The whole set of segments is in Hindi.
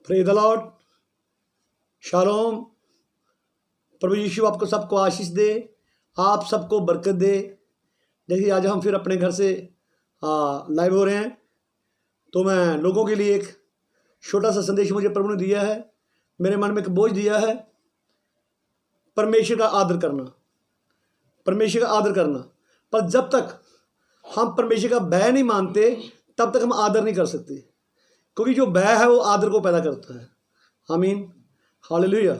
Praise the Lord. शालोम। प्रभु यीशु आपको सबको आशीष दे, आप सबको बरकत दे। देखिए आज हम फिर अपने घर से लाइव हो रहे हैं, तो मैं लोगों के लिए एक छोटा सा संदेश मुझे प्रभु ने दिया है, मेरे मन में एक बोझ दिया है, परमेश्वर का आदर करना, परमेश्वर का आदर करना। पर जब तक हम परमेश्वर का भय नहीं मानते तब तक हम आदर नहीं कर सकते, क्योंकि जो भय है वो आदर को पैदा करता है। आमीन, हालेलुया।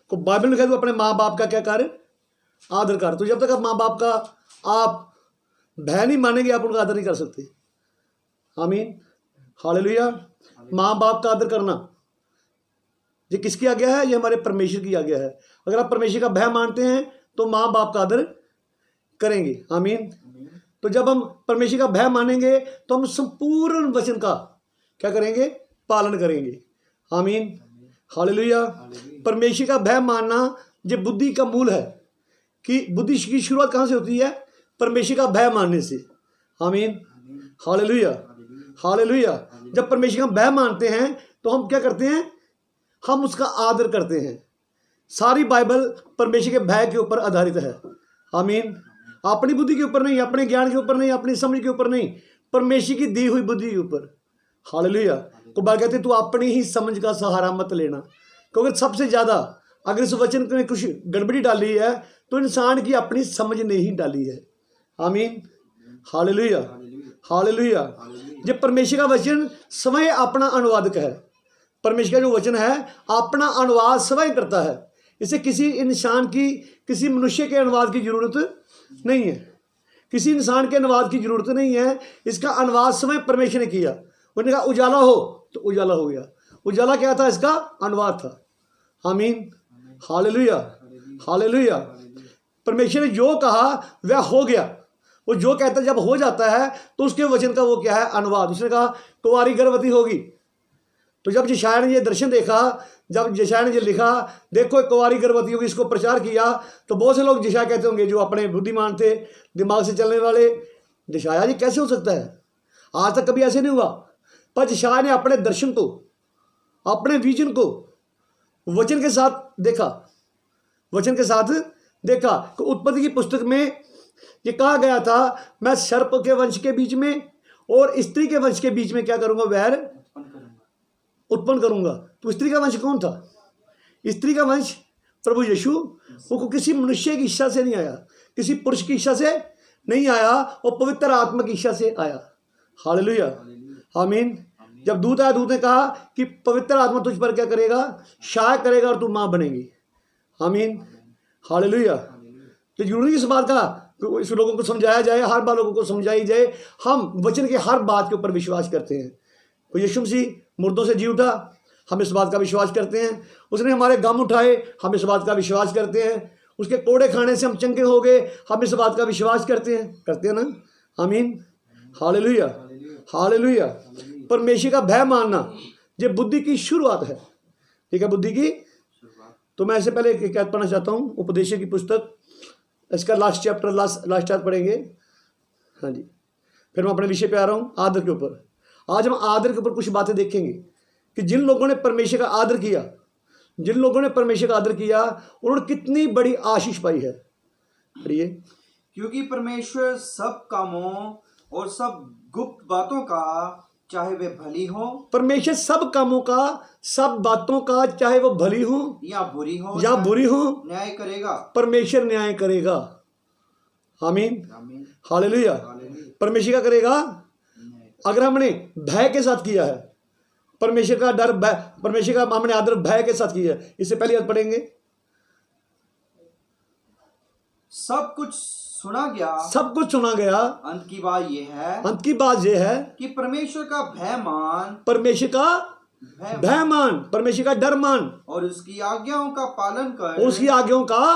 को बाइबल में कहते हैं अपने माँ बाप का क्या कार्य, आदर कर। तो जब तक आप माँ बाप का आप भय नहीं मानेंगे आप उनका आदर नहीं कर सकते। आमीन, हालेलुया। माँ बाप का आदर करना ये किसकी आज्ञा है? ये हमारे परमेश्वर की आज्ञा है। अगर आप परमेश्वर का भय मानते हैं तो माँ बाप का आदर करेंगे। आमीन। तो जब हम परमेश्वर का भय मानेंगे तो हम संपूर्ण वचन का क्या करेंगे? पालन करेंगे। आमीन, हालेलुया। परमेश्वर का भय मानना ये बुद्धि का मूल है, कि बुद्धि की शुरुआत कहाँ से होती है? परमेश्वर का भय मानने से। आमीन, हालेलुया, हालेलुया। जब परमेश्वर का भय मानते हैं तो हम क्या करते हैं? हम उसका आदर करते हैं। सारी बाइबल परमेश्वर के भय के ऊपर आधारित है। आमीन, अपनी बुद्धि के ऊपर नहीं, अपने ज्ञान के ऊपर नहीं, अपनी समझ के ऊपर नहीं, परमेश्वर की दी हुई बुद्धि के ऊपर। हालेलुया। को बात कहते तू अपनी ही समझ का सहारा मत लेना, क्योंकि सबसे ज्यादा अगर इस वचन में कुछ गड़बड़ी डाली है तो इंसान की अपनी समझ ने ही डाली है। आमीन, हालेलुया, हालेलुया। जब परमेश्वर का वचन स्वयं अपना अनुवादक है, परमेश्वर का जो वचन है अपना अनुवाद स्वयं करता है। इसे किसी इंसान की, किसी मनुष्य के अनुवाद की जरूरत नहीं है, किसी इंसान के अनुवाद की जरूरत नहीं है। इसका अनुवाद स्वयं परमेश्वर ने किया। उन्होंने कहा उजाला हो तो उजाला हो गया। उजाला क्या था? इसका अनुवाद था। आमीन, हालेलुया, हालेलुया। परमेश्वर ने जो कहा वह हो गया। वो जो कहता जब हो जाता है तो उसके वचन का वो क्या है? अनुवाद। उसने कहा कुंवारी गर्भवती होगी। तो जब यशायाह ने ये दर्शन देखा, जब यशायाह ने ये लिखा देखो एक कुंवारी गर्भवती होगी, इसको प्रचार किया, तो बहुत से लोग यशायाह कहते होंगे जो अपने बुद्धिमान थे, दिमाग से चलने वाले, यशायाह ये कैसे हो सकता है? आज तक कभी ऐसे नहीं हुआ। पर यशायाह ने अपने दर्शन को, अपने विजन को वचन के साथ देखा, वचन के साथ देखा। तो उत्पत्ति की पुस्तक में ये कहा गया था मैं सर्प के वंश के बीच में और स्त्री के वंश के बीच में क्या करूंगा? वैर उत्पन्न करूंगा। तो स्त्री का वंश कौन था? स्त्री का वंश प्रभु यीशु। वो किसी मनुष्य की इच्छा से नहीं आया, किसी पुरुष की इच्छा से नहीं आया, वो पवित्र आत्मा की इच्छा से आया। हालेलुया, आमीन। जब दूत आया, दूत ने कहा कि पवित्र आत्मा तुझ पर क्या करेगा? शाय करेगा और तू मां बनेगी। आमीन, हालेलुया। तो जरूरी इस बात का इस लोगों को समझाया जाए, हर बार लोगों को समझाई जाए। हम वचन के हर बात के ऊपर विश्वास करते हैं। तो यीशु मसीह मुर्दों से जी उठा, हम इस बात का विश्वास करते हैं। उसने हमारे गम उठाए, हम इस बात का विश्वास करते हैं। उसके कोड़े खाने से हम चंगे हो गए, हम इस बात का विश्वास करते हैं ना। आमीन, हालेलुया, हालेलुया। परमेश्वर का भय मानना ये बुद्धि की शुरुआत है। ठीक है, बुद्धि की। तो मैं इससे पहले क्या पढ़ना चाहता हूँ? उपदेश की पुस्तक, इसका लास्ट चैप्टर, लास्ट पढ़ेंगे। हाँ जी, फिर मैं अपने विषय पे आ रहा हूँ, आदर के ऊपर। आज हम आदर के ऊपर कुछ बातें देखेंगे कि जिन लोगों ने परमेश्वर का आदर किया, जिन लोगों ने परमेश्वर का आदर किया, उन्होंने कितनी बड़ी आशीष पाई है। पढ़िए। क्योंकि परमेश्वर सब कामों और सब गुप्त बातों का, चाहे वे भली हो, परमेश्वर सब कामों का, सब बातों का, चाहे वो भली हो या बुरी हो, न्याय करेगा। परमेश्वर न्याय करेगा। आमीन, आमीन, हालेलुया। परमेश्वर का करेगा अगर हमने भय के साथ किया है। परमेश्वर का डर, परमेश्वर का हमने आदर भय के साथ किया है। इससे पहले याद पढ़ेंगे। सब कुछ सुना गया, सब कुछ सुना गया। अंत की बात ये है कि परमेश्वर का भय मान, परमेश्वर का भय मान, परमेश्वर का डर मान और उसकी आज्ञाओं का पालन कर, उसकी आज्ञाओं का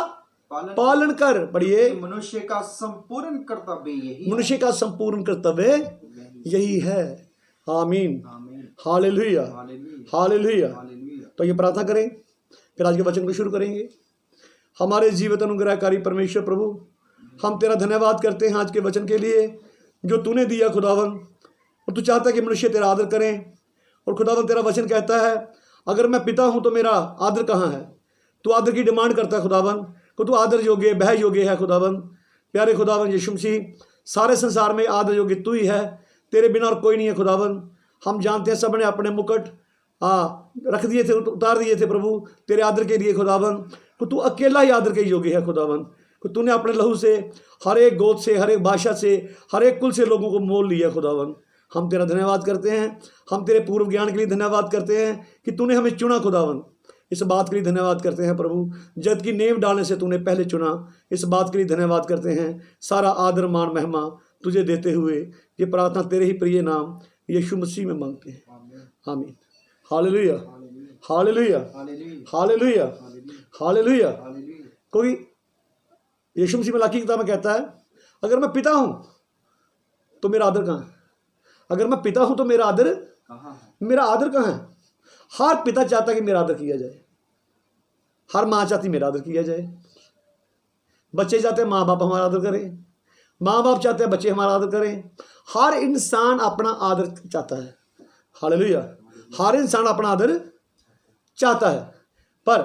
पालन कर। पढ़िए। मनुष्य का संपूर्ण कर्तव्य यही, मनुष्य का संपूर्ण कर्तव्य यही है। आमीन, हालेलुया, हालेलुया। तो ये प्रार्थना करें, फिर आज के वचन को शुरू करेंगे। हमारे जीवित अनुग्रहकारी परमेश्वर प्रभु, हम तेरा धन्यवाद करते हैं आज के वचन के लिए जो तूने दिया खुदावन। और तू चाहता है कि मनुष्य तेरा आदर करें। और खुदावन तेरा वचन कहता है अगर मैं पिता हूँ तो मेरा आदर कहाँ है? तू आदर की डिमांड करता है खुदावन को, तू आदर योग्य बह योग्य है खुदावन। प्यारे खुदावन यीशु मसीह, सारे संसार में आदर योग्य तू ही है, तेरे बिना और कोई नहीं है खुदावन। हम जानते हैं सब ने अपने मुकुट रख दिए थे, उतार दिए थे प्रभु तेरे आदर के लिए खुदावन को, तू अकेला ही आदर के योग्य है खुदावन को। तूने अपने लहू से हर एक गोद से, हर एक भाषा से, हर एक कुल से लोगों को मोल लिया खुदावन। हम तेरा धन्यवाद करते हैं, हम तेरे पूर्व ज्ञान के लिए धन्यवाद करते हैं कि तूने हमें चुना खुदावन। इस बात के लिए धन्यवाद करते हैं प्रभु, जगत की नींव डालने से तूने पहले चुना। इस बात के लिए धन्यवाद करते हैं। सारा आदर मान महिमा तुझे देते हुए ये प्रार्थना तेरे ही प्रिय नाम यीशु मसीह में मांगते हैं, आमीन। Hallelujah, hallelujah, hallelujah, hallelujah. कोई यीशु मसीह मलाकी की किताब में कहता है, अगर मैं पिता हूं तो मेरा आदर कहाँ है? अगर मैं पिता हूं तो मेरा आदर कहाँ है? हर पिता चाहता है कि मेरा आदर किया जाए, हर माँ चाहती मेरा आदर किया जाए। बच्चे चाहते हैं माँ बाप हमारा आदर करें, माँ बाप चाहते हैं बच्चे हमारा आदर करें। हर इंसान अपना आदर चाहता है। हालेलुया, हर इंसान अपना आदर चाहता है। पर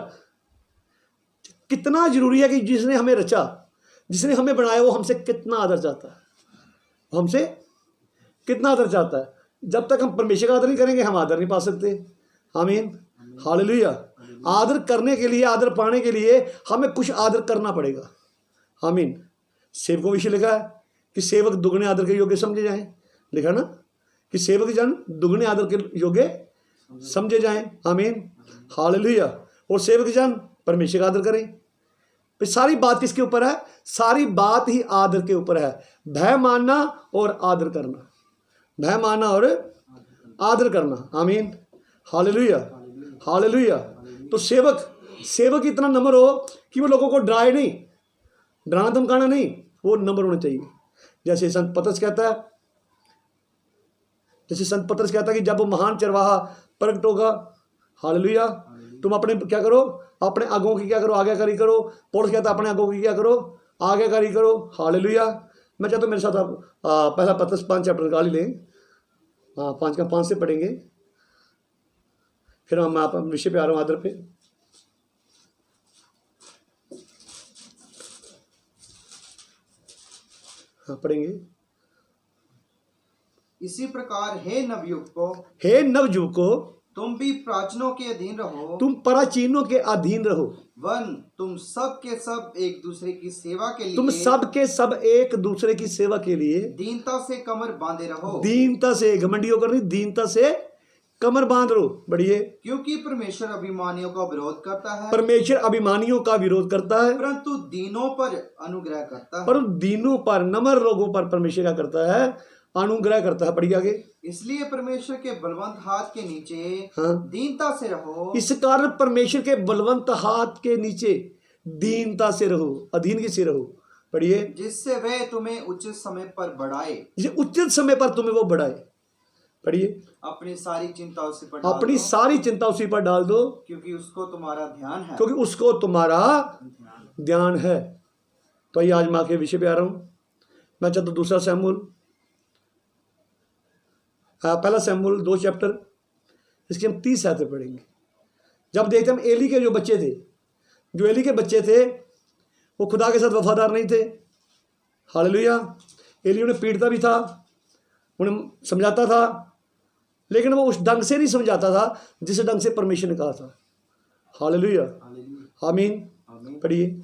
कितना जरूरी है कि जिसने हमें रचा, जिसने हमें बनाया, वो हमसे कितना आदर चाहता है, वो हमसे कितना आदर चाहता है। जब तक हम परमेश्वर का आदर नहीं करेंगे हम आदर नहीं पा सकते, आमीन। हालेलुया। आदर करने के लिए, आदर पाने के लिए हमें कुछ आदर करना पड़ेगा, आमीन। सेवकों विषय लिखा है कि सेवक दुगने आदर के योग्य समझे जाएं, लिखा ना कि सेवक जन दुगने आदर के योग्य समझे जाएं, आमीन। हालेलुया। और सेवक जन परमेश्वर का आदर करें। फिर सारी बात किसके ऊपर है? सारी बात ही आदर के ऊपर है। भय मानना और आदर करना, भय मानना और आदर करना, आमीन। Hallelujah, hallelujah. तो सेवक इतना नम्र हो कि वो लोगों को डराए नहीं, डराना धमकाना नहीं, वो नम्र होना चाहिए। जैसे संत पतरस कहता है कि जब वो महान चरवाहा प्रकट होगा, हालेलुया, तुम अपने क्या करो? अपने आगों की क्या करो? आज्ञाकारी करो। पौलुस कहता है अपने आगों की क्या करो? आज्ञाकारी करो। हालेलुया। मैं चाहता हूँ मेरे साथ आप पहला पतरस 5 चैप्टर निकाल लें। 5 का 5 से पढ़ेंगे, फिर हम आप विषय पे आ रहा हूँ, आदर पे। हाँ पढ़ेंगे। इसी प्रकार हे नवयुवकों, तुम भी प्राचीनों के अधीन रहो, तुम प्राचीनों के अधीन रहो। तुम सब के सब एक दूसरे की सेवा के लिए, तुम सब के सब एक दूसरे की सेवा के लिए दीनता से कमर बांधे रहो। दीनता से, घमंडियों करनी, दीनता से कमर बांध लो। बढ़िए। क्योंकि परमेश्वर अभिमानियों का विरोध करता है, परमेश्वर अभिमानियों का विरोध करता है, परंतु दीनों पर अनुग्रह करता है। पर दीनों पर, नम्र लोगों पर परमेश्वर क्या करता है? अनुग्रह करता है। पढ़िए आगे। इसलिए परमेश्वर के बलवंत हाथ के नीचे दीनता से रहो। इस कारण परमेश्वर के बलवंत हाथ के नीचे दीनता से रहो, अधीन की से रहो। पढ़िए। जिससे वह तुम्हें उचित समय पर बढ़ाए, उचित समय पर तुम्हें वो बढ़ाए। पढ़िए। अपनी सारी चिंता उसी पर डाल दो, क्योंकि उसको तुम्हारा ध्यान है। तो ये आज माँ के विषय पे आ रहा हूँ। मैं चाहता हूँ दूसरा सैमुएल, पहला सैमुएल 2 चैप्टर, इसके हम 30 आयतें पढ़ेंगे। जब देखते हम एली के जो एली के बच्चे थे वो खुदा के साथ वफादार नहीं थे। हालेलुया। एली उन्हें पीटता भी था, उन्हें समझाता था, लेकिन वो उस ढंग से नहीं समझाता था जिस ढंग से परमेश्वर ने कहा था। हालेलुया, आमीन। पढ़िए।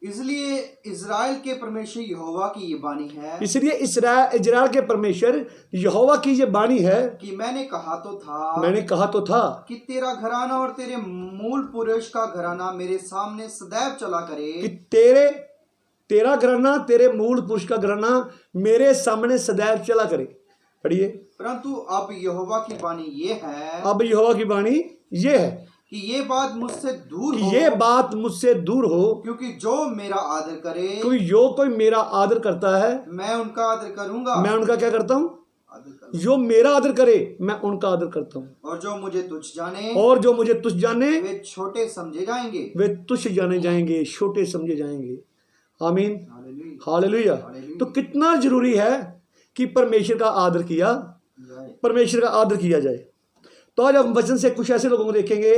इसलिए इज़राइल के परमेश्वर यहोवा की ये बाणी है, इसलिए इज़राइल के परमेश्वर यहोवा की ये बाणी है कि मैंने कहा तो था कि तेरा घराना और तेरे मूल पुरुष का घराना मेरे सामने सदैव चला करे, कि तेरा घराना, तेरे मूल पुरुष का घराना मेरे सामने सदैव चला करे। पढ़िए। परंतु अब यहोवा की बाणी ये है कि ये बात मुझसे दूर हो, क्योंकि जो मेरा आदर करे, क्योंकि जो कोई मेरा आदर करता है मैं उनका आदर करूंगा। मैं उनका क्या करता हूँ? जो मेरा आदर करे मैं उनका आदर करता हूँ। और जो मुझे तुच्छ जाने वे छोटे समझे जाएंगे, वे तुच्छ जाने जाएंगे, छोटे समझे जाएंगे। आमीन। हालेलुया। तो कितना जरूरी है कि परमेश्वर का आदर किया जाए। तो आज हम वचन से कुछ ऐसे लोगों को देखेंगे,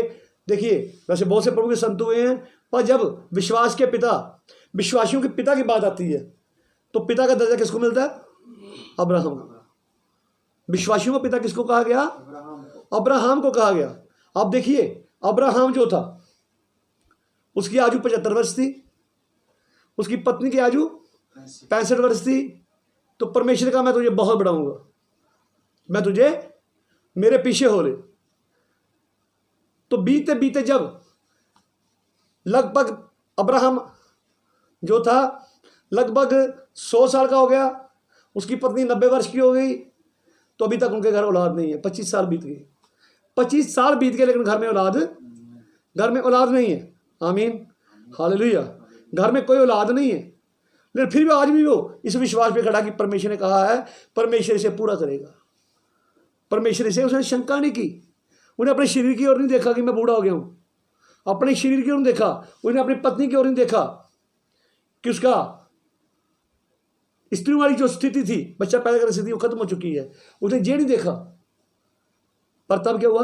देखिए वैसे बहुत से प्रभु के संत हुए हैं, पर जब विश्वास के पिता, विश्वासियों के पिता की बात आती है तो पिता का दर्जा किसको मिलता है? अब्राहम को। विश्वासियों का पिता किसको कहा गया? अब्राहम को कहा गया। अब देखिए अब्राहम जो था उसकी आयु 75 वर्ष थी, उसकी पत्नी की आयु 65 वर्ष थी। तो परमेश्वर ने कहा मैं तुझे बहुत बढ़ाऊंगा, मैं तुझे मेरे पीछे हो ले। तो बीते बीते जब लगभग अब्राहम जो था लगभग 100 साल का हो गया, उसकी पत्नी 90 वर्ष की हो गई, तो अभी तक उनके घर औलाद नहीं है। 25 साल बीत गए, 25 साल बीत गए, लेकिन घर में औलाद नहीं है। आमीन, हालेलुया। घर में कोई औलाद नहीं है, लेकिन फिर भी आज भी वो इस विश्वास पे खड़ा कि परमेश्वर ने कहा है, परमेश्वर इसे पूरा करेगा। परमेश्वर इसे, उसने शंका नहीं की, उन्हें अपने शरीर की ओर नहीं देखा कि मैं बूढ़ा हो गया हूँ, अपने शरीर की ओर नहीं देखा, उन्हें अपनी पत्नी की ओर नहीं देखा कि उसका स्त्री वाली जो स्थिति थी, बच्चा पैदा करने की स्थिति वो खत्म हो चुकी है, उसने ये नहीं देखा। पर तब क्या हुआ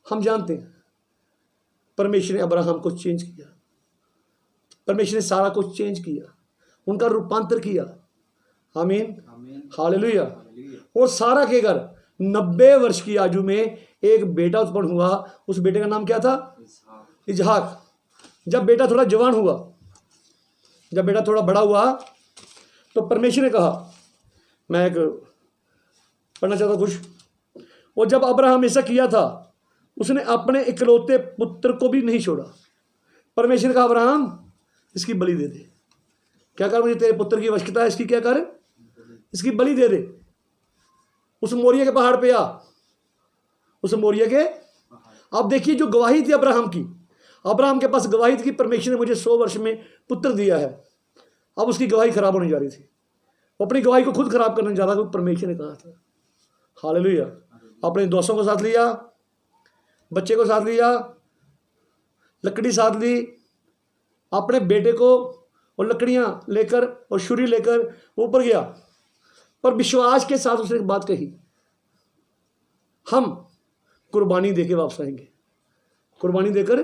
हम जानते हैं, परमेश्वर ने अब्राहम को चेंज किया, परमेश्वर ने सारा कुछ चेंज किया, उनका रूपांतर किया। आमीन, हालेलुया। और सारा के घर 90 वर्ष की आयु में एक बेटा उत्पन्न हुआ। उस बेटे का नाम क्या था? इसहाक। जब बेटा थोड़ा जवान हुआ, जब बेटा थोड़ा बड़ा हुआ, तो परमेश्वर ने कहा, मैं एक पढ़ना चाहता कुछ। और जब अब्राहम ऐसा किया था, उसने अपने इकलौते पुत्र को भी नहीं छोड़ा। परमेश्वर ने कहा अब्राहम इसकी बलि दे दे। क्या कर, मुझे तेरे पुत्र की आवश्यकता है, इसकी क्या कर, इसकी बलि दे दे। उस मोरिया के पहाड़ पे आ, उस मोरिया के। अब देखिए जो गवाही थी अब्राहम की, अब्राहम के पास गवाही थी कि परमेश्वर ने मुझे 100 वर्ष में पुत्र दिया है। अब उसकी गवाही खराब होने जा रही थी, वो अपनी गवाही को खुद खराब करने जा रहा था, परमेश्वर ने कहा था। हालेलुया। अपने दोस्तों को साथ लिया, बच्चे को साथ लिया, लकड़ी साथ ली, अपने बेटे को और लकड़ियां लेकर और छुरी लेकर ऊपर गया। पर विश्वास के साथ उसने एक बात कही, हम कुर्बानी देके वापस आएंगे, कुर्बानी देकर।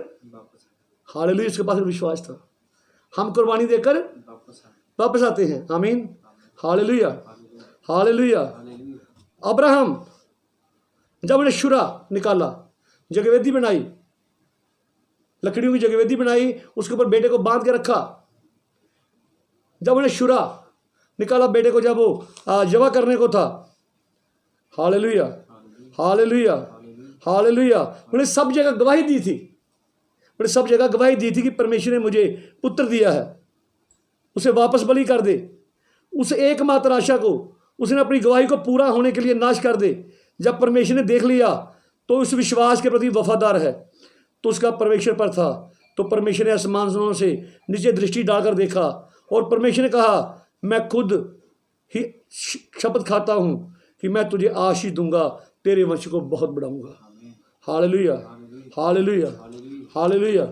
हालेलुया। इसके पास विश्वास था, हम कुर्बानी देकर वापस आते हैं। आमीन, हालेलुया, हालेलुया। अब्राहम जब उन्हें शुरा निकाला, जगवेदी बनाई, लकड़ियों की जगवेदी बनाई, उसके ऊपर बेटे को बांध के रखा। जब उन्हें शुरा निकाला, बेटे को जब वो जवा करने को था, हालेलुया, हालेलुया, हालेलुया। उन्हें सब जगह गवाही दी थी, उन्हें सब जगह गवाही दी थी कि परमेश्वर ने मुझे पुत्र दिया है, उसे वापस बलि कर दे। उस एकमात्र आशा को उसने अपनी गवाही को पूरा होने के लिए नाश कर दे। जब परमेश्वर ने देख लिया तो उस विश्वास के प्रति वफादार है, तो उसका परमेश्वर पर था। तो परमेश्वर ने आसमानों से नीचे दृष्टि डालकर देखा और परमेश्वर ने कहा, मैं खुद ही शपथ खाता हूं कि मैं तुझे आशीष दूंगा, तेरे वंश को बहुत बढ़ाऊंगा। Hallelujah, hallelujah, hallelujah,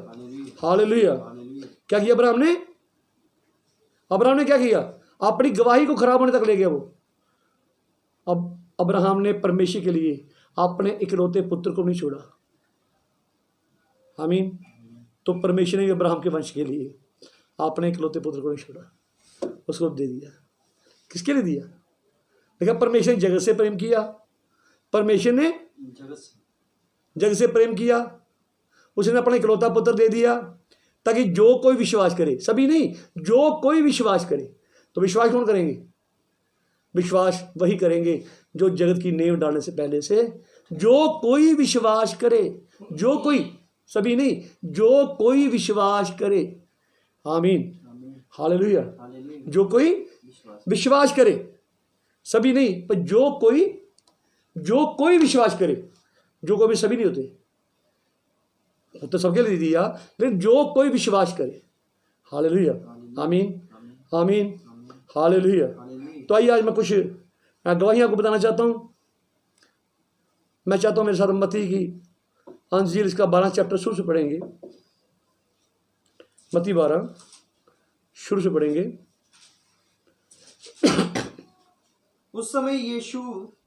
hallelujah. क्या किया अब्राहम ने? अब्राहम ने क्या किया? अपनी गवाही को खराब होने तक ले गया वो। अब अब्राहम ने परमेश्वर के लिए अपने इकलौते पुत्र को नहीं छोड़ा। आमीन। तो परमेश्वर ने अब्राहम के वंश के लिए अपने इकलौते पुत्र को नहीं छोड़ा, उसको दे दिया। किसके लिए दिया? देखा, परमेश्वर ने जगत से प्रेम किया, परमेश्वर ने जगत से प्रेम किया, उसने अपना इकलौता पुत्र दे दिया ताकि जो कोई विश्वास करे, सभी नहीं, जो कोई विश्वास करे। तो विश्वास कौन करेंगे? विश्वास वही करेंगे जो जगत की नींव डालने से पहले से, जो कोई विश्वास करे, जो कोई, सभी नहीं, जो कोई विश्वास करे। आमीन, हालेलुया। जो कोई विश्वास करे, सभी नहीं, पर जो कोई विश्वास करे। जो कोई भी सभी नहीं होते, तो सबके लिए दिया, लेकिन जो कोई विश्वास करे। हालेलुया, आमीन, आमीन, हालेलुया। तो आइए आज मैं कुछ गवाहियां आपको बताना चाहता हूं। मैं चाहता हूं मेरे साथ मत्ती की अंजील, इसका 12 चैप्टर शुरू से पढ़ेंगे। मत्ती 12 शुरू से पढ़ेंगे। उस समय यीशु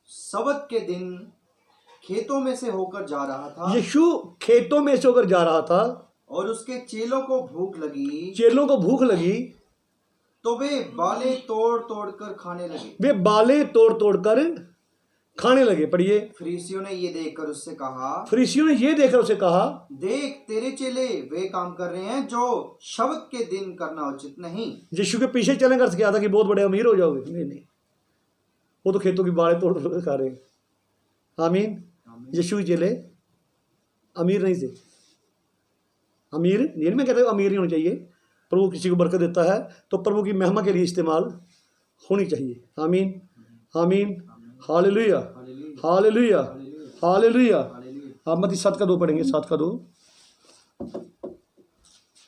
सब्त के दिन खेतों में से होकर जा रहा था यीशु खेतों में से होकर जा रहा था और उसके चेलों को भूख लगी, चेलों को भूख लगी तो वे बालें तोड़ तोड़ कर खाने लगे। वे बालें तोड़ तोड़ कर खाने लगे। पढ़िए, फरीसियों ने ये देखकर उससे कहा, फरीसियों ने ये देखकर उसे कहा, देख तेरे चेले वे काम कर रहे हैं जो शब्द के दिन करना उचित नहीं। यीशु के पीछे चलने का अर्थ क्या था कि बहुत बड़े अमीर हो जाओगे? नहीं नहीं, वो तो खेतों की बालें तोड़ तोड़ कर खा रहे हैं। आमीन। यीशु के चेले अमीर नहीं थे। अमीर ये मैं कहता हूँ अमीर नहीं होना चाहिए। प्रभु किसी को बरकत देता है तो प्रभु की महिमा के लिए इस्तेमाल होनी चाहिए। आमीन आमीन। Hallelujah hallelujah hallelujah. आप मत्ती 7:2 पढ़ेंगे, 7:2।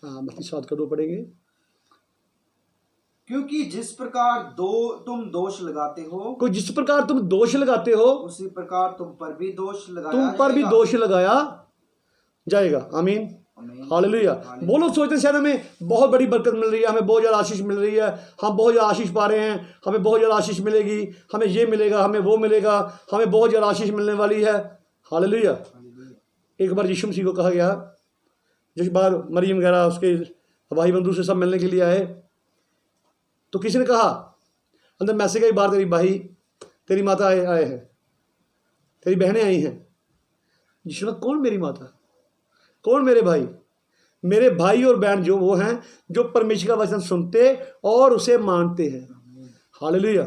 हाँ, मत्ती 7:2 पढ़ेंगे। क्योंकि जिस प्रकार तुम दोष लगाते हो, कोई जिस प्रकार तुम दोष लगाते हो उसी प्रकार तुम पर भी दोष लगाया जाएगा। आमीन हालेलुया। वो लोग सोचते हैं शायद हमें बहुत बड़ी बरकत मिल रही है, हमें बहुत ज़्यादा आशीष मिल रही है, हम बहुत ज़्यादा आशीष पा रहे हैं, हमें बहुत ज़्यादा आशीष मिलेगी, हमें ये मिलेगा, हमें वो मिलेगा, हमें बहुत ज़्यादा आशीष मिलने वाली है। हालेलुया। एक बार यीशु मसीह को कहा गया, जिस बार मरियम वगैरह उसके भाई बंधु से सब मिलने के लिए आए, तो किसी ने कहा अंदर मैसेज आई, बार तेरी भाई तेरी माता आए हैं, तेरी बहनें आई हैं। यीशु ने, कौन मेरी माता, कौन मेरे भाई? मेरे भाई और बहन जो वो हैं जो परमेश्वर का वचन सुनते और उसे मानते हैं। हालेलुया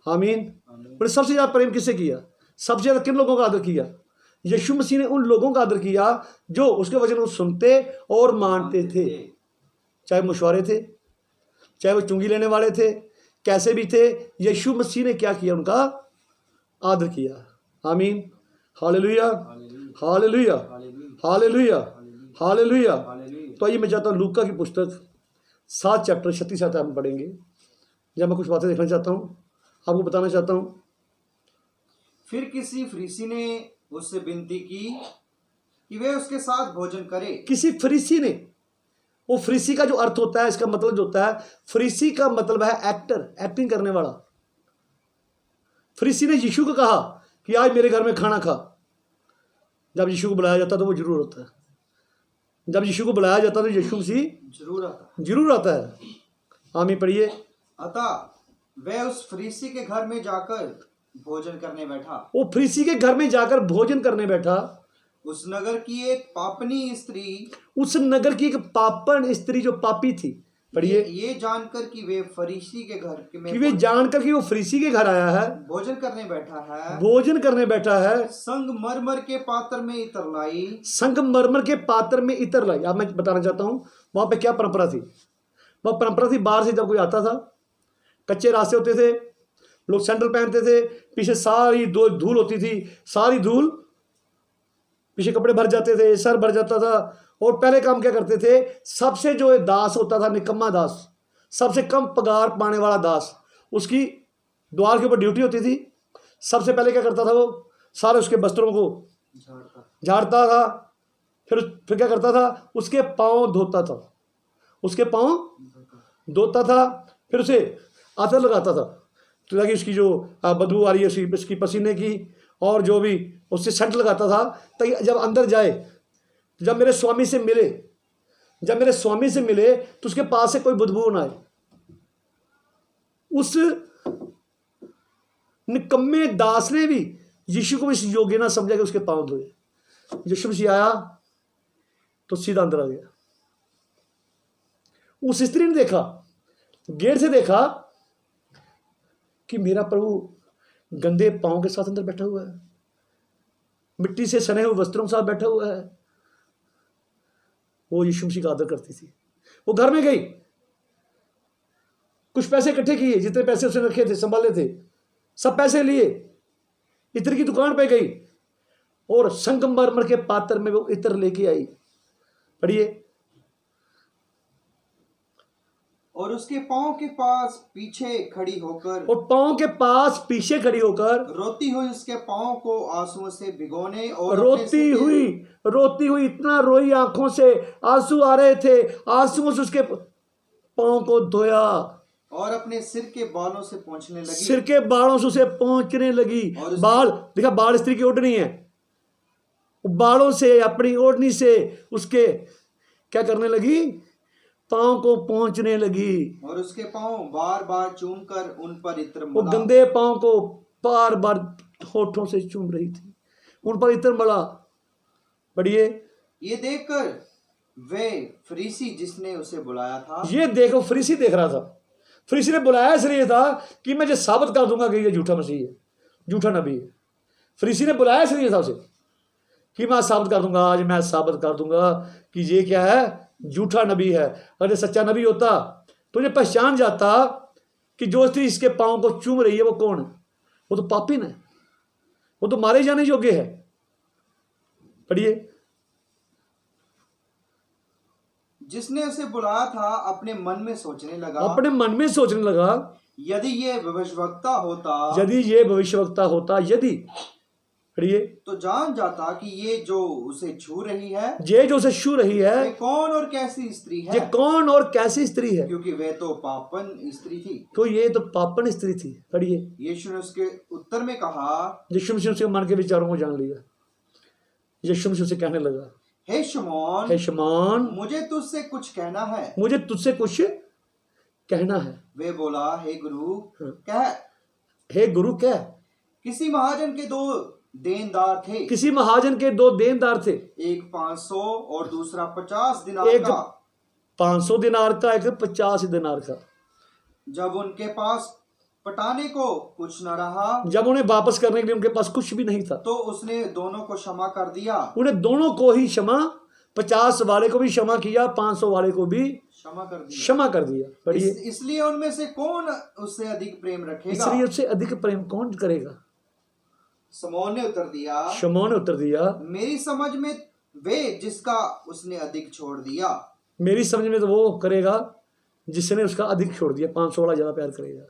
आमीन। उन्होंने सबसे ज़्यादा प्रेम किससे किया? सबसे ज़्यादा किन लोगों का आदर किया? यीशु मसीह ने उन लोगों का आदर किया जो उसके वचन को सुनते और मानते थे, चाहे मशवरे थे, चाहे वो चुंगी लेने वाले थे, कैसे भी थे। यीशु मसीह ने क्या किया? उनका आदर किया। आमीन हालेलुया हालेलुया हालेलुया हालेलुया। तो आइए मैं चाहता हूँ लूका की पुस्तक 7 चैप्टर 36 आता हम पढ़ेंगे। जब मैं कुछ बातें देखना चाहता हूँ, आपको बताना चाहता हूँ। फिर किसी फरीसी ने उससे विनती की कि वे उसके साथ भोजन करे। किसी फरीसी ने, वो फरीसी का जो अर्थ होता है, इसका मतलब जो होता है, फरीसी का मतलब है एक्टर, एक्टिंग करने वाला। फरीसी ने यीशु को कहा कि आज मेरे घर में खाना खा। जब यीशु को बुलाया जाता तो वो जरूर होता है। जब यीशु को बुलाया जाता तो यीशु मसीह जरूर आता है। आमीन पढ़िए। अतः वह उस फरीसी के घर में जाकर भोजन करने बैठा। वो फरीसी के घर में जाकर भोजन करने बैठा। उस नगर की एक पापनी स्त्री, उस नगर की एक पापन स्त्री जो पापी थी। पढ़िए। ये जानकर कि वे फरीसी के घर में, कि वे जानकर कि वो फरीसी के घर आया है, भोजन करने बैठा है, संगमरमर के पात्र में इत्र लाई। संगमरमर के पात्र में इत्र लाई। अब मैं बताना चाहता हूँ वहां पे क्या परंपरा थी। वह परंपरा थी, बाहर से जब कोई आता था, कच्चे रास्ते होते थे, लोग सैंडल पहनते थे, पीछे सारी धूल होती थी, सारी धूल पीछे कपड़े भर जाते थे, सर भर जाता था। और पहले काम क्या करते थे, सबसे जो दास होता था, निकम्मा दास, सबसे कम पगार पाने वाला दास, उसकी द्वार के ऊपर ड्यूटी होती थी। सबसे पहले क्या करता था, वो सारे उसके वस्त्रों को झाड़ता था, फिर क्या करता था, उसके पाँव धोता था, उसके पाँव धोता था, फिर उसे अतर लगाता था ताकि उसकी जो बदबू आ रही है उसकी पसीने की, और जो भी उससे सेंट लगाता था ताकि जब अंदर जाए, जब मेरे स्वामी से मिले तो उसके पास से कोई बदबू ना आए। उस निकम्मे दास ने भी यीशु को इस योग्य ना समझा कि उसके पांव धोए। यीशु मसीह आया तो सीधा अंदर आ गया। उस स्त्री ने देखा, गेट से देखा कि मेरा प्रभु गंदे पांव के साथ अंदर बैठा हुआ है, मिट्टी से सने हुए वस्त्रों के साथ बैठा हुआ है। वो यीशु मसीह का आदर करती थी। वो घर में गई, कुछ पैसे इकट्ठे किए, जितने पैसे उसने रखे थे, संभाले थे, सब पैसे लिए, इत्र की दुकान पे गई और संगमरमर के पात्र में वो इत्र लेके आई। पढ़िए। और उसके पांव के पास पीछे खड़ी होकर, रोती हुई उसके पांव को आंसुओं से भिगोने, और रोती हुई इतना रोई, आंखों से आंसू आ रहे थे, आंसुओं से उसके पांव को धोया और अपने सिर के बालों से पोंछने लगी। बाल देखा, बाल स्त्री की ओढ़नी है, बालों से, अपनी ओढ़नी से उसके क्या करने लगी, पांव को पहुंचने लगी, और उसके पांव बार बार चूम कर उन पर इत्र वो मला। गंदे पांव को बार बार होठों से चूम रही थी, उन पर इत्र मला। पढ़िए। ये देखकर वे फरीसी जिसने उसे बुलाया था, ये देखो, फरीसी देख रहा था। फरीसी ने बुलाया इसलिए था कि मैं ये साबित कर दूंगा कि ये झूठा मसीह है, झूठा नबी है। फरीसी ने बुलाया इसलिए था उसे कि मैं साबित कर दूंगा, आज मैं साबित कर दूंगा कि ये क्या है, झूठा नबी है। अगर सच्चा नबी होता तो ये पहचान जाता कि जो स्त्री इसके पांव को चूम रही है वो कौन है। वो तो पापी है, वो तो मारे जाने योग्य है। पढ़िए। जिसने उसे बुलाया था अपने मन में सोचने लगा, अपने मन में सोचने लगा, यदि ये भविष्यवक्ता होता, यदि ये भविष्यवक्ता होता, यदि, पढ़िए, तो जान जाता कि ये जो उसे छू रही है, ये जो उसे छू रही है, ये कौन और कैसी स्त्री ये है, कौन और कैसी स्त्री है, क्योंकि वे तो पापन स्त्री थी। तो ये तो पापन स्त्री थी। पढ़िए। यीशु ने उसके उत्तर में कहा, यीशु मसीह उसके मन के विचारों को जान लिया। यीशु मसीह उसे कहने लगा, हे शमौन, हे शमौन, मुझे तुझसे कुछ कहना है। मुझे तुझसे कुछ कहना है। वे बोला, हे गुरु, कह। हे गुरु, क्या? किसी महाजन के 2 देनदार थे, किसी महाजन के 2 देनदार थे, एक 500 और दूसरा 50 दिनार एक का। 500 दिनार का, एक 50 दिनार का। जब उनके पास पटाने को कुछ न रहा, जब उन्हें वापस करने के लिए उनके पास कुछ भी नहीं था, तो उसने दोनों को क्षमा कर दिया। उन्हें दोनों को ही क्षमा, 50 वाले को भी क्षमा किया, 500 वाले को भी क्षमा कर दिया। पढ़िए। इसलिए उनमें से कौन उससे अधिक प्रेम रखेगा? इसलिए उससे अधिक प्रेम कौन करेगा? शमौन ने उत्तर दिया, शमौन ने उत्तर दिया, मेरी समझ में वे जिसका उसने अधिक छोड़ दिया। मेरी समझ में तो वो करेगा जिसने उसका अधिक छोड़ दिया, 500 वाला ज्यादा प्यार करेगा।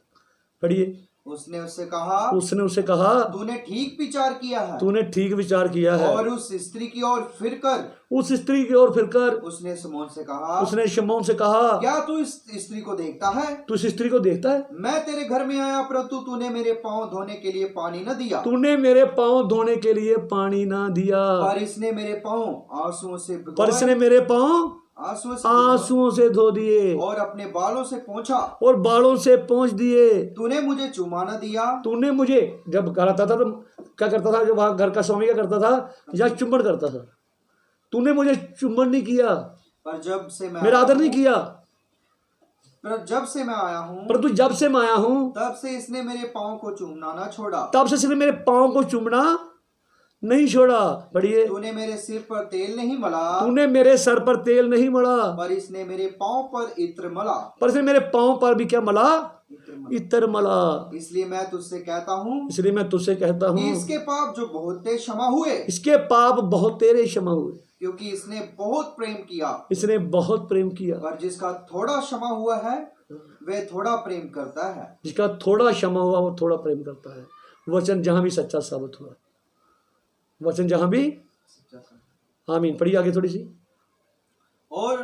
पढ़िए। उसने उससे कहा, उसने उसे कहा, तूने ठीक विचार किया है, तूने ठीक विचार किया है। और उस स्त्री की ओर फिरकर, उस स्त्री की ओर फिरकर उसने शमौन से कहा, उसने शमौन से कहा, क्या तू इस स्त्री को देखता है? तू इस स्त्री को देखता है? मैं तेरे घर में आया, परंतु तूने मेरे पांव धोने के लिए पानी न दिया। तूने मेरे पांव धोने के लिए पानी ना दिया, पर इसने मेरे पांव आंसुओं से पर भिगोए, इसने मेरे पांव आंसुओं से धो दिए, और अपने बालों से पोंछा, और बालों से पोंछ दिए। तूने मुझे चुमा न दिया। तूने मुझे, जब घर आता था तो क्या करता था, जब वहां घर का स्वामी क्या करता था, या चुम्बन करता था। तूने मुझे चुम्बन नहीं किया, पर जब से मैं मेरा आदर नहीं किया। पर जब से मैं आया हूँ, परंतु जब से मैं आया हूं, तब से इसने मेरे पांव को चूमना न छोड़ा। तब से इसने मेरे पांव को चूमना नहीं छोड़ा। बढ़िए। तूने मेरे सिर पर तेल नहीं मला, तूने मेरे सर पर तेल नहीं मला, पर इसने मेरे पांव पर इत्र मला। पर इसने मेरे पांव पर भी क्या मला? इत्र मला। इसलिए मैं तुझसे कहता हूँ, इसलिए मैं तुझसे कहता कि हूँ, इसके पाप जो बहुत क्षमा हुए, इसके पाप बहुत तेरे क्षमा हुए, क्योंकि इसने बहुत प्रेम किया। इसने बहुत प्रेम किया। पर जिसका थोड़ा क्षमा हुआ है, वह थोड़ा प्रेम करता है। जिसका थोड़ा क्षमा हुआ वो थोड़ा प्रेम करता है। वचन जहां भी सच्चा साबित हुआ, वचन जहां भी। आमीन। पढ़िए आगे थोड़ी सी। और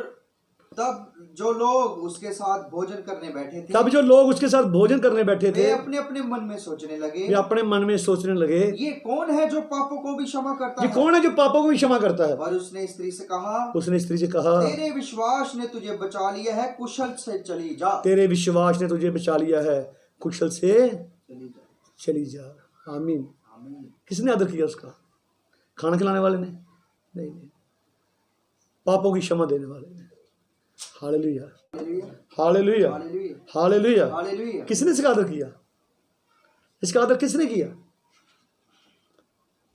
तब जो लोग उसके साथ भोजन करने बैठे थे, तब जो लोग उसके साथ भोजन करने बैठे थे, वे अपने अपने मन में सोचने लगे, वे अपने मन में सोचने लगे, ये कौन है जो पापों को भी क्षमा करता ये है? कौन है जो पापों को भी क्षमा करता है? पर उसने स्त्री से कहा, उसने स्त्री से कहा, तेरे विश्वास ने तुझे बचा लिया है, कुशल से चली जा। तेरे विश्वास ने तुझे बचा लिया है, कुशल से चली जा। चली जा। आमीन। आमीन। किसने आदर किया उसका? खाना खिलाने वाले ने? नहीं नहीं, पापों की क्षमा देने वाले ने। Hallelujah, hallelujah, hallelujah. हालेलुया। किसने इसका आदर किया? इसका आदर किसने किया?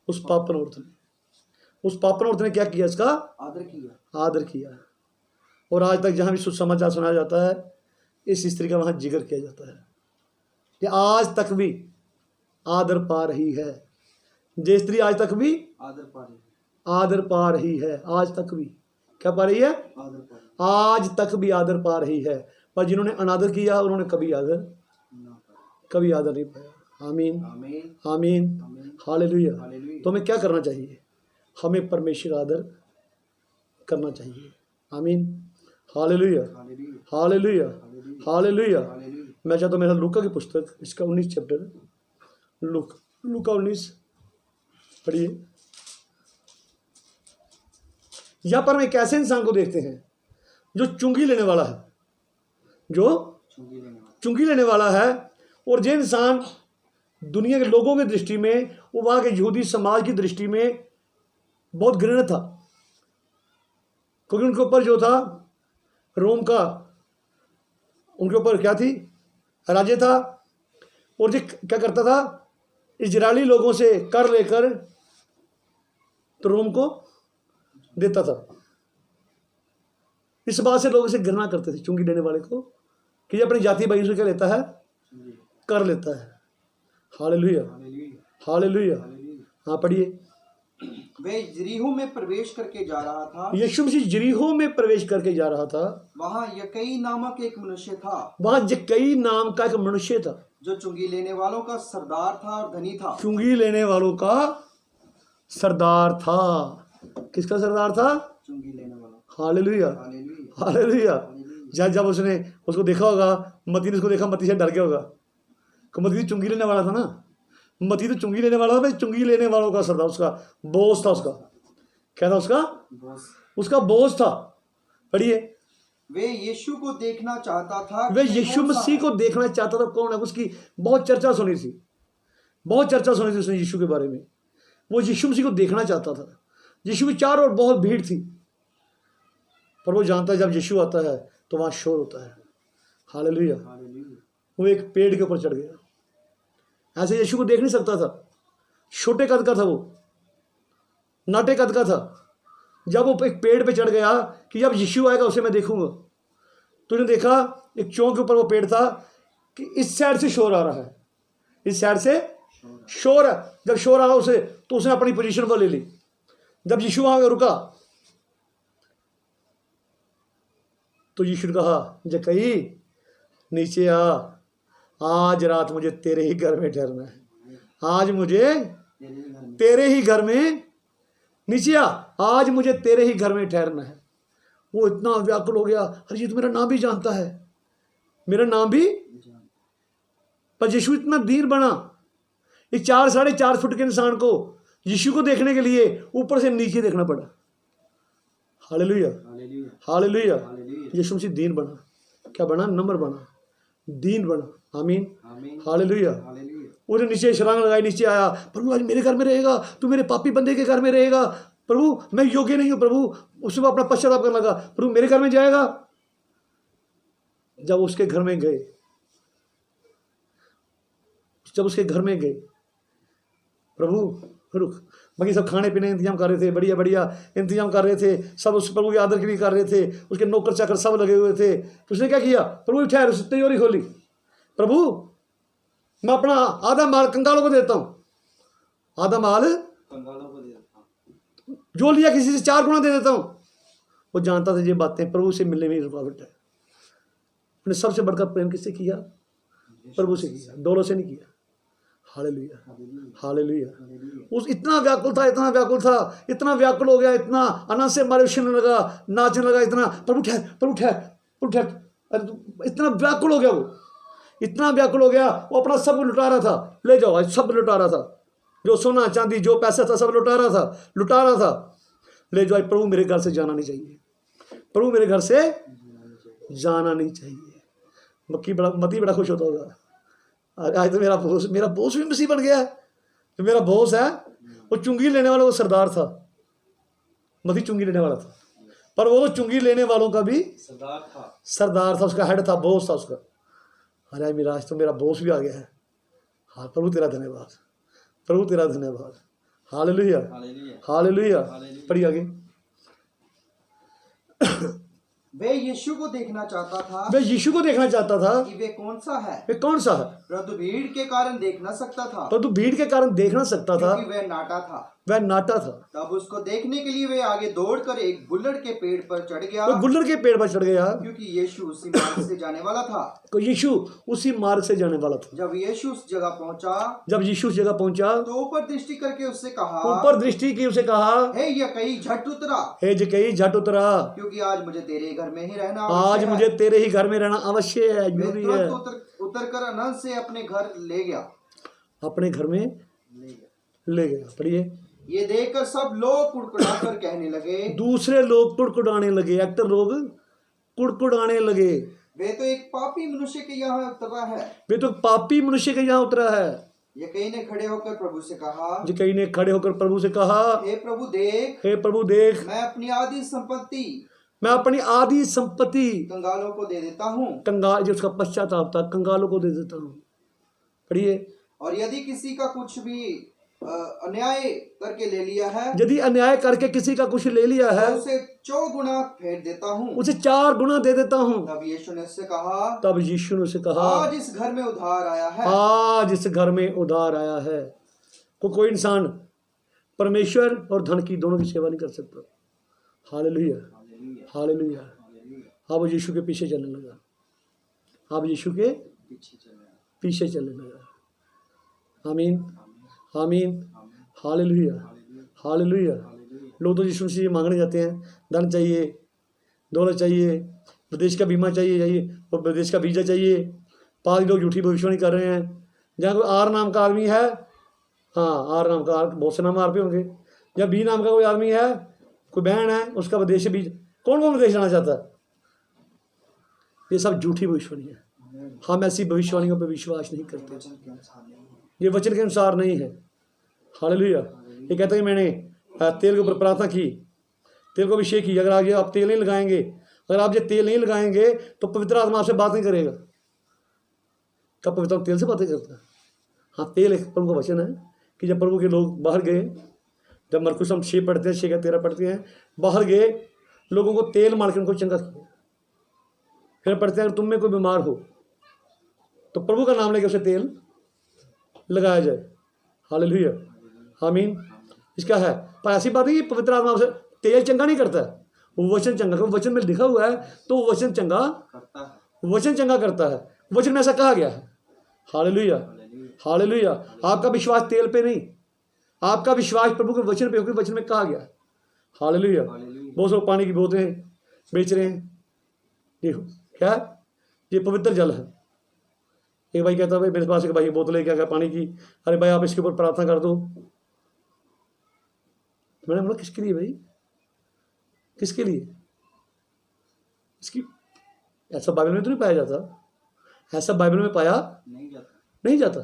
उस पापन औरत ने। उस पापन औरत ने क्या किया? इसका आदर किया। आदर किया। और आज तक जहां भी सुसमाचार सुनाया जाता है, इस स्त्री का वहां जिक्र किया जाता है कि आज तक भी आदर पा रही है। ये स्त्री आज तक भी आदर पा रही है। आदर पा रही है। आज तक भी क्या पा रही है? आदर पा रही आज तक भी आदर पा रही है। पर जिन्होंने अनादर किया उन्होंने कभी आदर नहीं पाया। आमीन, आमीन। आमीन, हालेलुया। हालेलुया। तो हमें क्या करना चाहिए? हमें परमेश्वर का आदर करना चाहिए। आमीन, hallelujah, hallelujah. Hallelujah, hallelujah. Hallelujah. मैं चाहता हूँ मेरा लूका की पुस्तक, इसका 19 चैप्टर, लूका 19 पढ़िए। यहाँ पर हम एक ऐसे इंसान को देखते हैं जो चुंगी लेने वाला है, जो चुंगी लेने वाला है। और जो इंसान दुनिया के लोगों की दृष्टि में, वो वहाँ के यहूदी समाज की दृष्टि में बहुत घृणित था, क्योंकि उनके ऊपर जो था रोम का, उनके ऊपर क्या थी, राज्य था। और जो क्या करता था, इजरायली लोगों से कर लेकर तो रोम को देता था। इस बात से लोग इसे घृणा करते थे, चुंगी लेने वाले को, कि ये अपनी जाति भाइयों से क्या लेता है, कर लेता है। Hallelujah, hallelujah. हाँ पढ़िए। वे यरीहो में प्रवेश करके जा रहा था। यीशु मसीह यरीहो में प्रवेश करके जा रहा था। वहाँ यकई नामक एक मनुष्य था। वहाँ यकई नाम का एक मनुष्य था, जो चुंगी लेने वालों का सरदार था और धनी था। चुंगी लेने वालों का सरदार था। किसका सरदार था? चुंगी लेने वाला। Hallelujah, hallelujah, hallelujah. जब उसने उसको देखा होगा, मती ने उसको देखा, मती से डर गया होगा, कि मती चुंगी लेने वाला था ना, मती तो चुंगी लेने वाला था भाई, चुंगी लेने वालों का सरदार, उसका बॉस था। उसका क्या था? उसका बॉस था। पढ़िए। वे यीशु को देखना चाहता था। वे यीशु मसीह को देखना चाहता था। कौन है? उसकी बहुत चर्चा सुनी थी, बहुत चर्चा सुनी थी उसने यीशु के बारे में। वो यीशु मसीह को देखना चाहता था। यीशु की चारों ओर बहुत भीड़ थी, पर वो जानता है जब यीशु आता है तो वहां शोर होता है। हालेलुया। वो एक पेड़ के ऊपर चढ़ गया। ऐसे यीशु को देख नहीं सकता था, छोटे कद का था, वो नाटे कद का था। जब वो एक पेड़ पे चढ़ गया कि जब यीशु आएगा उसे मैं देखूंगा, तो उसने देखा एक चौक के ऊपर वो पेड़ था कि इस साइड से शोर आ रहा है, इस साइड से शोर है। जब शोर आ रहा उसे, तो उसने अपनी पोजीशन को ले ली। जब यीशु वहां रुका तो यीशु ने कहा, जक्कई नीचे आ, आज रात मुझे तेरे ही घर में ठहरना है। आज मुझे तेरे ही घर में, नीचे आ, आज मुझे तेरे ही घर में ठहरना है। वो इतना व्याकुल हो गया, अरे ये तो मेरा नाम भी जानता है, मेरा नाम भी। पर यीशु इतना दीन बना, इस 4-4.5 फुट के इंसान को यीशु को देखने के लिए ऊपर से नीचे देखना पड़ा। Hallelujah, hallelujah. यीशु मसीह दीन बना। क्या बना? नम्र बना, दीन बना। आमीन, हालेलुया। उसने नीचे छलांग लगाई, नीचे आया, प्रभु आज मेरे घर में रहेगा, तू मेरे पापी बंदे के घर में रहेगा। प्रभु मैं योग्य नहीं हूं प्रभु। उसमें अपना पश्चाताप करने लगा, प्रभु मेरे घर में जाएगा। जब उसके घर में गए, प्रभु रुक, बाकी सब खाने पीने इंतजाम कर रहे थे, बढ़िया बढ़िया इंतजाम कर रहे थे सब, उस प्रभु के आदर के लिए कर रहे थे, उसके नौकर चाकर सब लगे हुए थे। तो उसने क्या किया? प्रभु ठहर, उसने तिजोरी खोली, प्रभु मैं अपना आधा माल कंगालों को देता हूँ, आधा माल कंगालों को देता हूँ, जो लिया किसी से 4 गुना दे देता हूँ। वो जानता था ये बातें प्रभु से मिलने में रुकावट है। उसने सबसे बढ़कर प्रेम किससे किया? प्रभु से किया, दोनों से नहीं किया। Hallelujah, hallelujah. उस इतना व्याकुल था, इतना व्याकुल था, इतना व्याकुल हो गया, इतना आनंद से मारे उछलने लगा, नाचने लगा, इतना प्रभु ठहर, प्रभु ठहर, प्रभु ठहर। इतना व्याकुल हो गया, वो इतना व्याकुल हो गया, वो अपना सब लुटा रहा था। ले जाओ, आज सब लुटा रहा था, जो सोना चांदी जो पैसा था सब लुटा रहा था। ले जाओ, प्रभु मेरे घर से जाना नहीं चाहिए, प्रभु मेरे घर से जाना नहीं चाहिए। मती बड़ा खुश होता होगा, आज तो मेरा बॉस भी मसीह बन गया है। जो मेरा बॉस है वो चुंगी लेने वाला, वो सरदार था, मती चुंगी लेने वाला था, पर वो तो चुंगी लेने वालों का भी सरदार था, उसका हेड था, बॉस था उसका। अरे मेरा आज तो मेरा बॉस भी आ गया है। हाँ प्रभु तेरा धन्यवाद, प्रभु तेरा धन्यवाद। Hallelujah, hallelujah. पढ़िए आगे। वे यीशु को देखना चाहता था, वे यीशु को देखना चाहता था कि वे कौन सा है, वे कौन सा है। परंतु भीड़ के कारण देख न सकता था, परंतु भीड़ के कारण देख ना सकता था, क्योंकि वह नाटा था, वह नाटा था। तब उसको देखने के लिए वे आगे दौड़कर एक गुल्लड़ के पेड़ पर चढ़ गया, वो गुल्लड़ के पेड़ पर चढ़ गया, क्योंकि यीशु उसी मार्ग से जाने वाला था। तो यीशु उसी मार्ग से जाने वाला था। जब यीशु उस जगह पहुंचा, तो ऊपर दृष्टि करके उससे कहा, ऊपर दृष्टि की उसे कहा, हे यकई झट उतरा, हे जक्कई झट उतरा, क्योंकि आज मुझे तेरे घर में ही रहना आज मुझे तेरे ही घर में रहना अवश्य है, जरूरी है। उतर कर अनंत से अपने घर ले गया, अपने घर में ले गया। पढ़िए। ये देखकर सब लोग कुड़कुड़ाकर कहने लगे, दूसरे लोग कुड़कुड़ाने लगे, एक्टर लोग कुड़कुड़ाने लगे, वे तो एक पापी मनुष्य के यहाँ उतरा है। वे तो पापी मनुष्य के यहाँ उतरा है। ये कई ने खड़े होकर प्रभु से कहा, जी कई ने खड़े होकर प्रभु से कहा, हे प्रभु देख, हे प्रभु देख, मैं अपनी आधी संपत्ति मैं अपनी आधी संपत्ति कंगालों को दे देता हूँ, कंगाल, जो उसका पश्चाताप था, कंगालों को दे देता हूँ। पढ़िए, और यदि किसी का कुछ भी अन्याय करके ले लिया है, यदि अन्याय करके किसी का कुछ ले लिया है, तो उसे 4 गुना फेर देता हूँ। उसे 4 गुना दे देता हूँ। तब यीशु ने उससे कहा, तब यीशु ने उसे कहा, आज इस घर में उधार आया है। आज इस घर में उधार आया है। कोई इंसान परमेश्वर और धन की दोनों की सेवा नहीं कर सकता। Hallelujah, hallelujah. अब यीशु के पीछे चलने लगा, अब यीशु के पीछे चलने लगा। आमीन, आमीन, हालेलुया, हालेलुया। लोग तो यीशु से मांगने जाते हैं, धन चाहिए, दौलत चाहिए, विदेश का बीमा चाहिए और विदेश का वीज़ा चाहिए। 5 लोग झूठी भविष्यवाणी कर रहे हैं। जहाँ कोई आर नाम का आदमी है, हाँ आर नाम का, बहुत से नाम आर पे होंगे, या बी नाम का कोई आदमी है, कोई बहन है, उसका विदेश बीज, कौन कौन विदेश जाना चाहता है? ये सब झूठी भविष्यवाणी है। हम ऐसी भविष्यवाणियों पर विश्वास नहीं करते, ये वचन के अनुसार नहीं है। हालेलुया। ये कहता है कि मैंने तेल के ऊपर प्रार्थना की, तेल को अभिषेक की, अगर आगे आप तेल नहीं लगाएंगे, अगर आप ये तेल नहीं लगाएंगे तो पवित्र आत्मा आपसे बात नहीं करेगा। कब पवित्र आत्मा तेल से बातें करता है? हाँ, तेल एक प्रभु का वचन है कि जब प्रभु के लोग बाहर गए, जब मरकुस हम 6 पढ़ते हैं, 6 का 13 पढ़ते हैं, बाहर गए, लोगों को तेल मार के उनको चंगा किया। फिर पढ़ते हैं, अगर तुम में कोई बीमार हो तो प्रभु का नाम लेकर उसे तेल लगाया जाए। हालेलुया, आमीन। इसका है, पर ऐसी बात है कि पवित्र आत्मा से तेल चंगा नहीं करता है, वो वचन चंगा, वचन में लिखा हुआ है तो वो वचन चंगा करता है, वचन चंगा करता है, वचन में ऐसा कहा गया है। Hallelujah, hallelujah. आपका विश्वास तेल पे नहीं, आपका विश्वास प्रभु के वचन पे, क्योंकि वचन में कहा गया है। हालेलुया। बहुत लोग पानी की बोतलें बेच रहे हैं, देखो क्या, ये पवित्र जल है। एक भाई कहता है, भाई मेरे पास एक भाई बोतलें क्या पानी की, अरे भाई आप इसके ऊपर प्रार्थना कर दो। मैंने बोला किसके लिए भाई, किसके लिए? इसकी ऐसा बाइबल में तो नहीं पाया जाता, ऐसा बाइबल में पाया नहीं जाता।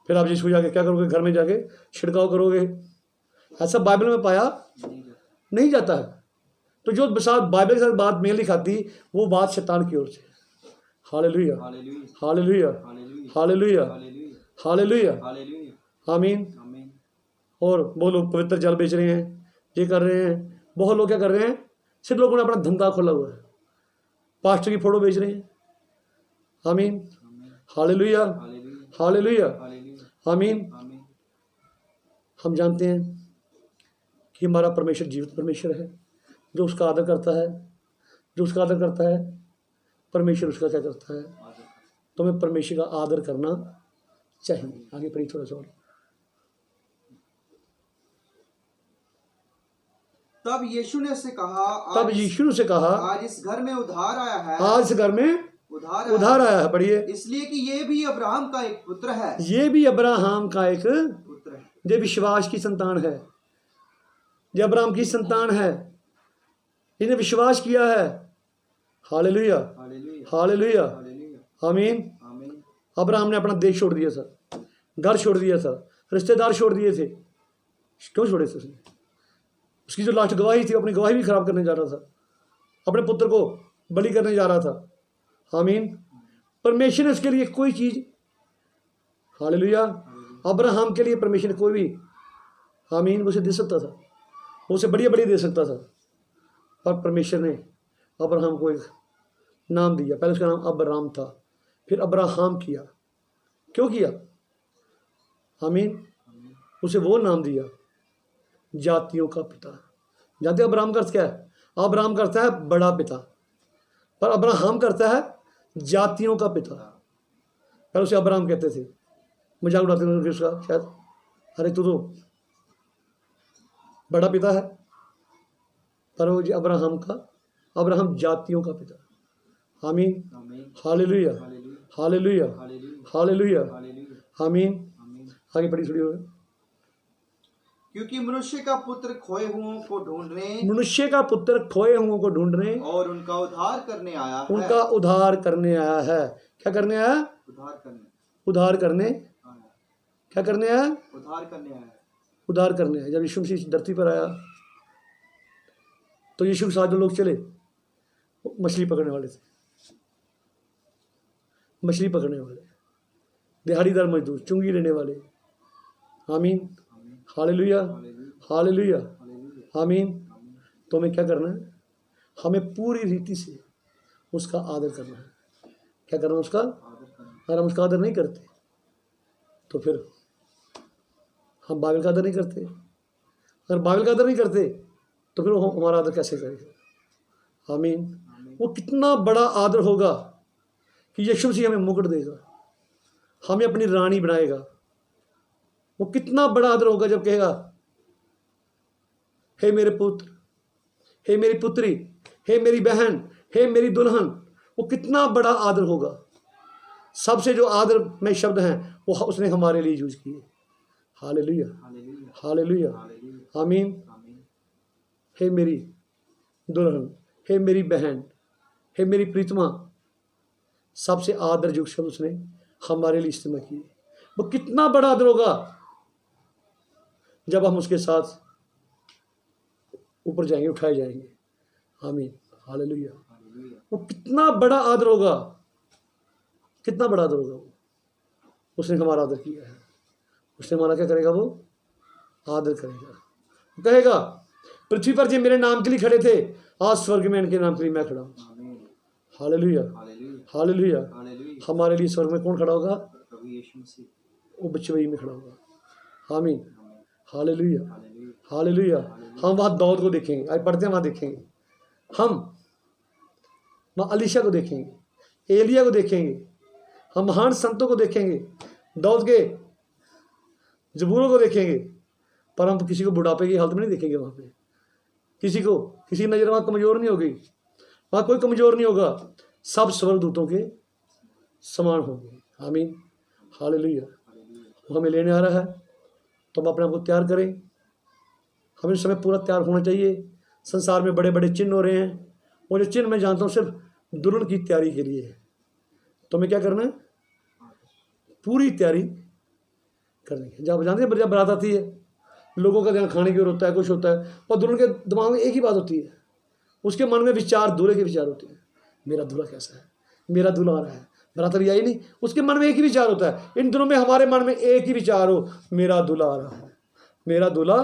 फिर आप जिसको जाके क्या करोगे, घर में जाके छिड़काव करोगे, ऐसा बाइबल में पाया नहीं जाता है। तो जो बाइबल के साथ बात मेल नहीं खाती, वो बात शैतान की ओर से। हालेलुया, हालेलुया, हालेलुया, हालेलुया, आमीन। और वो लोग पवित्र जल बेच रहे हैं, ये कर रहे हैं। बहुत लोग क्या कर रहे हैं, सिर्फ लोगों ने अपना धंधा खोला हुआ है, पास्टर की फोटो बेच रहे हैं। आमीन, हालेलुया, हालेलुया, आमीन। हम जानते हैं कि हमारा परमेश्वर जीवित परमेश्वर है, जो उसका आदर करता है, जो उसका आदर करता है, परमेश्वर उसका क्या करता है, तो हमें परमेश्वर का आदर करना चाहिए। आगे पढ़िए थोड़ा सा और। तब यीशु ने उससे कहा, तब यीशु ने उसे कहा, आज इस घर में उधार आया है, आज इस घर में उधार आया है। पढ़िए, इसलिए कि ये भी अब्राहम का एक पुत्र है, ये भी अब्राहम का एक पुत्र है, ये विश्वास की संतान है, ये अब्राहम की संतान है, इन्हें विश्वास किया है। हालेलुया, हालेलुया, आमीन। अब्राहम ने अपना देश छोड़ दिया था, घर छोड़ दिया था, रिश्तेदार छोड़ दिए थे। क्यों छोड़े थे उसने? उसकी जो लास्ट गवाही थी, अपनी गवाही भी खराब करने जा रहा था, अपने पुत्र को बलि करने जा रहा था। आमीन। परमेश्वर ने उसके लिए कोई चीज, हालेलुया, अब्राहम के लिए परमेश्वर ने कोई भी, आमीन, उसे दे सकता था, उसे बढ़िया बढ़िया दे सकता था, पर परमेश्वर ने अब्राहम को एक नाम दिया। पहले उसका नाम अब्राम था, फिर अब्राहम किया। क्यों किया? आमीन। उसे वो नाम दिया, जातियों का पिता। जानते हो अब्राहम का अर्थ क्या है? अब्राहम करता है बड़ा पिता, पर अब्राहम करता है जातियों का पिता। पहले उसे अब्राहम कहते थे, मजाक उड़ाते थे उसका शायद, अरे तू तो बड़ा पिता है, पर वो अब्राहम का, अब्राहम जातियों का पिता। आमीन, हालेलुया, हालेलुया, हालेलुया, आमीन। आगे पढ़ी थोड़ी हो। क्योंकि मनुष्य का पुत्र खोए हुओं को ढूंढने मनुष्य का पुत्र खोए हुओं को ढूंढने और उनका उद्धार करने आया है। उनका उद्धार करने आया है। क्या करने आया? उद्धार करने उद्धार करने। आया। क्या करने आया? उद्धार करने आया है। उद्धार करने आया। जब यीशु मसीह धरती पर आया तो यीशु के साथ जो लोग चले वो मछली पकड़ने वाले थे, मछली पकड़ने वाले, दिहाड़ीदार मजदूर, चुंगी लेने वाले। आमीन, हालेलुया, हालेलुया, आमीन। तो हमें क्या करना है? हमें पूरी रीति से उसका आदर करना है। क्या करना है? उसका। अगर हम उसका आदर नहीं करते तो फिर हम बाइबल का आदर नहीं करते। अगर बाइबल का आदर नहीं करते तो फिर वो हमारा आदर कैसे करेगा? आमीन। वो कितना बड़ा आदर होगा कि यीशु मसीह हमें मुकुट देगा, हमें अपनी रानी बनाएगा। वो कितना बड़ा आदर होगा जब कहेगा, हे मेरे पुत्र, हे मेरी पुत्री, हे मेरी बहन, हे मेरी दुल्हन। वो कितना बड़ा आदर होगा। सबसे जो आदर में शब्द हैं वो उसने हमारे लिए यूज किए। हालेलुया, हालेलुया, आमीन। हे मेरी दुल्हन, हे मेरी बहन, हे मेरी प्रीतमा। सबसे आदर जो शब्द उसने हमारे लिए इस्तेमाल किए। वो कितना बड़ा आदर होगा जब हम उसके साथ ऊपर जाएंगे, उठाए जाएंगे। आमीन, हालेलुया। वो कितना बड़ा आदर होगा, कितना बड़ा आदर होगा। वो उसने हमारा आदर किया है। उसने हमारा क्या करेगा? वो आदर करेगा। वो कहेगा, पृथ्वी पर जो मेरे नाम के लिए खड़े थे, आज स्वर्ग में इनके नाम के लिए मैं खड़ा हूँ। Hallelujah, hallelujah. हमारे लिए स्वर्ग में कौन खड़ा होगा? वो बच्चे वही में खड़ा होगा। आमीन, हालेलुया, हालेलुया। हम वहाँ दाऊद को देखेंगे, आज पढ़ते हैं वहाँ देखेंगे। हम वहाँ अलीशा को देखेंगे, एलिया को देखेंगे, हम महान संतों को देखेंगे, दाऊद के जबूरों को देखेंगे। पर हम किसी को बुढ़ापे की हालत में नहीं देखेंगे। वहाँ पे किसी को, किसी नज़र वहाँ कमज़ोर नहीं होगी। वहाँ कोई कमज़ोर नहीं होगा। सब स्वर्गदूतों के समान होंगे। आमीन, हालेलुया। वो हमें लेने आ रहा है तो हम अपने आप को तैयार करें। हमें इस समय पूरा तैयार होना चाहिए। संसार में बड़े बड़े चिन्ह हो रहे हैं, वो जो चिन्ह मैं जानता हूँ सिर्फ दुल्हन की तैयारी के लिए है। तो हमें क्या करना है? पूरी तैयारी करनी है। जब जानते हैं, जब बारात आती है, लोगों का ध्यान खाने की ओर होता है, कुछ होता है, और दुल्हन के दिमाग में एक ही बात होती है। उसके मन में विचार दूल्हे के विचार होते हैं। मेरा दूल्हा कैसा है, मेरा दूल्हा आ रहा है, बारात अभी आई नहीं। उसके मन में एक ही विचार होता है। इन दिनों में हमारे मन में एक ही विचार हो, मेरा दूल्हा आ रहा है, मेरा दूल्हा,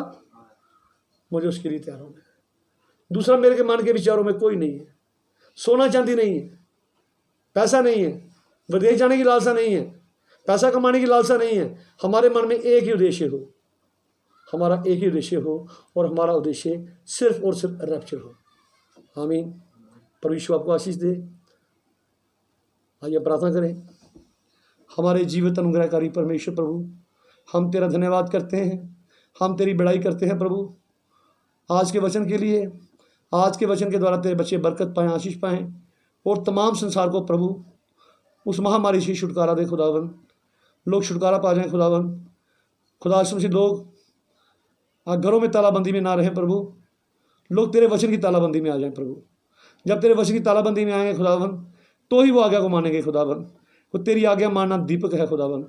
मुझे उसके लिए तैयार होना है। दूसरा मेरे के मन के विचारों में कोई नहीं है। सोना चांदी नहीं है, पैसा नहीं है, विदेश जाने की लालसा नहीं है, पैसा कमाने की लालसा नहीं है। हमारे मन में एक ही उद्देश्य हो, हमारा एक ही उद्देश्य हो, और हमारा उद्देश्य सिर्फ और सिर्फ रैप्चर हो। आमीन। परमेश्वर आपको आशीष दे। आइए प्रार्थना करें। हमारे जीवित अनुग्रहकारी परमेश्वर प्रभु, हम तेरा धन्यवाद करते हैं, हम तेरी बड़ाई करते हैं प्रभु, आज के वचन के लिए। आज के वचन के द्वारा तेरे बच्चे बरकत पाएँ, आशीष पाएँ, और तमाम संसार को प्रभु उस महामारी से छुटकारा दे खुदावन। लोग छुटकारा पा जाएँ खुदावन। खुदा से लोग घरों में तालाबंदी में ना रहें प्रभु, लोग तेरे वचन की तालाबंदी में आ जाएं प्रभु। जब तेरे वचन की तालाबंदी में आएंगे खुदावन, तो ही वो आज्ञा को मानेंगे खुदावन। वो तेरी आज्ञा मानना दीपक है खुदावन।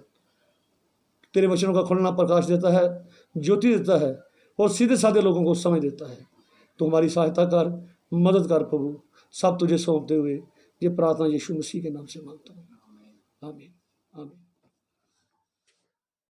तेरे वचनों का खुलना प्रकाश देता है, ज्योति देता है, और सीधे साधे लोगों को समझ देता है। तो हमारी सहायता कर, मदद कर प्रभु। सब तुझे सौंपते हुए ये प्रार्थना यीशु मसीह के नाम से मांगता हूँ। आमीन, आमीन।